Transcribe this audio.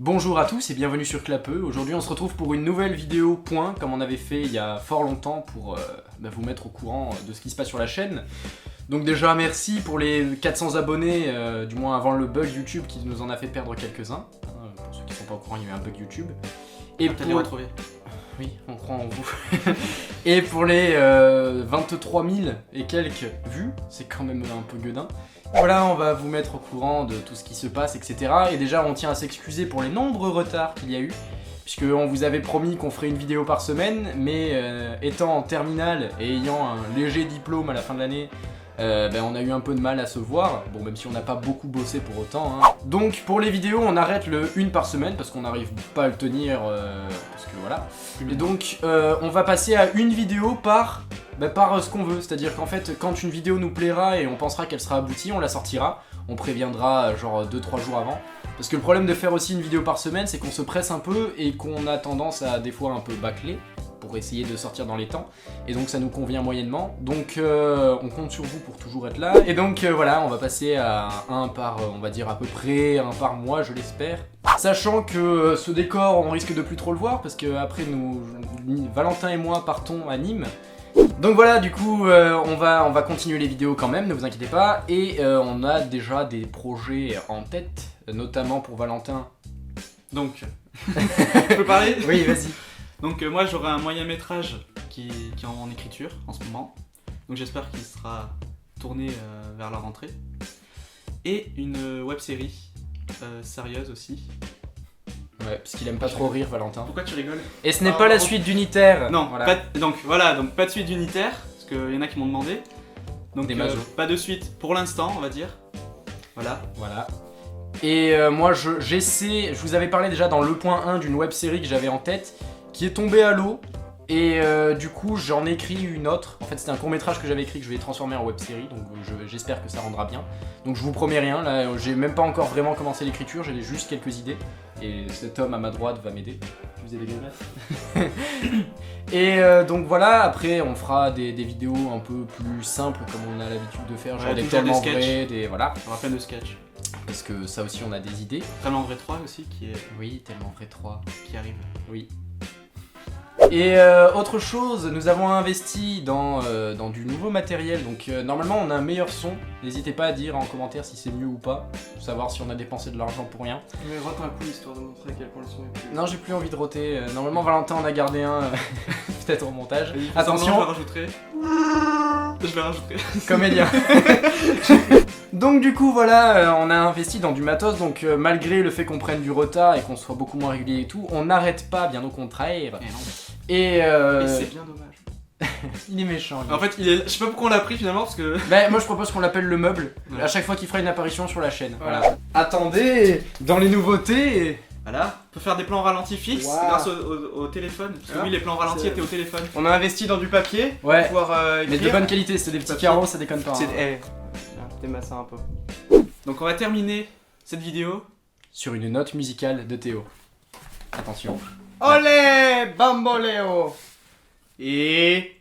Bonjour à tous et bienvenue sur Clapeux. Aujourd'hui on se retrouve pour une nouvelle vidéo point comme on avait fait il y a fort longtemps pour vous mettre au courant de ce qui se passe sur la chaîne. Donc déjà merci pour les 400 abonnés, du moins avant le bug YouTube qui nous en a fait perdre quelques-uns. Pour ceux qui ne sont pas au courant, il y a eu un bug YouTube. Et pour les retrouver. Oui, on croit en vous. Et pour les 23 000 et quelques vues, c'est quand même un peu gueudin. Voilà, on va vous mettre au courant de tout ce qui se passe, etc. Et déjà, on tient à s'excuser pour les nombreux retards qu'il y a eu, puisqu'on vous avait promis qu'on ferait une vidéo par semaine, mais étant en terminale et ayant un léger diplôme à la fin de l'année, on a eu un peu de mal à se voir, bon même si on n'a pas beaucoup bossé pour autant. Donc pour les vidéos on arrête le une par semaine parce qu'on n'arrive pas à le tenir, parce que voilà. Et donc on va passer à une vidéo par ce qu'on veut, c'est-à-dire qu'en fait quand une vidéo nous plaira et on pensera qu'elle sera aboutie, on la sortira, on préviendra genre 2-3 jours avant. Parce que le problème de faire aussi une vidéo par semaine c'est qu'on se presse un peu et qu'on a tendance à des fois un peu bâcler pour essayer de sortir dans les temps, et donc ça nous convient moyennement, donc on compte sur vous pour toujours être là, et donc voilà, on va passer à un par, on va dire à peu près un par mois, je l'espère, sachant que ce décor on risque de plus trop le voir, parce que après Valentin et moi partons à Nîmes. Donc voilà, du coup on va continuer les vidéos quand même, ne vous inquiétez pas, et on a déjà des projets en tête, notamment pour Valentin. Donc, je peux parler? Oui, vas-y. Donc moi j'aurai un moyen métrage qui est en écriture en ce moment, donc j'espère qu'il sera tourné vers la rentrée, et une web série sérieuse aussi. Ouais, parce qu'il aime pas trop rire, Valentin. Pourquoi tu rigoles? Et ce n'est pas la suite d'Unitaire. Non, voilà. donc pas de suite d'Unitaire, parce qu'il y en a qui m'ont demandé. Donc pas de suite pour l'instant, on va dire. Voilà. Et moi j'essaie, je vous avais parlé déjà dans le point 1 d'une web série que j'avais en tête, qui est tombée à l'eau, et du coup j'en ai écrit une autre. En fait c'était un court métrage que j'avais écrit que je vais transformer en web série, donc j'espère que ça rendra bien. Donc je vous promets rien, là j'ai même pas encore vraiment commencé l'écriture, j'ai juste quelques idées, et cet homme à ma droite va m'aider. Je vous ai des grimaces. Et donc voilà, après on fera des vidéos un peu plus simples comme on a l'habitude de faire, genre des tellement vrais, voilà. On aura plein de sketchs. Parce que ça aussi on a des idées. Tellement vrai 3 aussi qui est... Oui, tellement vrai 3. Qui arrive. Oui. Et autre chose, nous avons investi dans du nouveau matériel, donc normalement on a un meilleur son. N'hésitez pas à dire en commentaire si c'est mieux ou pas, pour savoir si on a dépensé de l'argent pour rien. Mais rote un coup histoire de montrer à quel point le son est plus... Non, j'ai plus envie de roter, normalement Valentin en a gardé un, peut-être au montage. Attention, je vais rajouter. Comédien. Donc du coup voilà, on a investi dans du matos, donc malgré le fait qu'on prenne du retard et qu'on soit beaucoup moins régulier et tout, on n'arrête pas, bien au contraire. Et c'est bien dommage. Il est méchant. En fait, je sais pas pourquoi on l'a pris finalement parce que... Moi je propose qu'on l'appelle le meuble, à chaque fois qu'il fera une apparition sur la chaîne. Voilà. Attendez, dans les nouveautés... Voilà, on peut faire des plans ralentis fixes grâce au téléphone. Parce que oui, les plans ralentis étaient au téléphone. On a investi dans du papier pour pouvoir écrire. Mais de bonne qualité, c'est des petits carreaux, ça déconne pas. Démasse un peu. Donc on va terminer cette vidéo sur une note musicale de Théo. Attention. Olé, bamboléo. Et...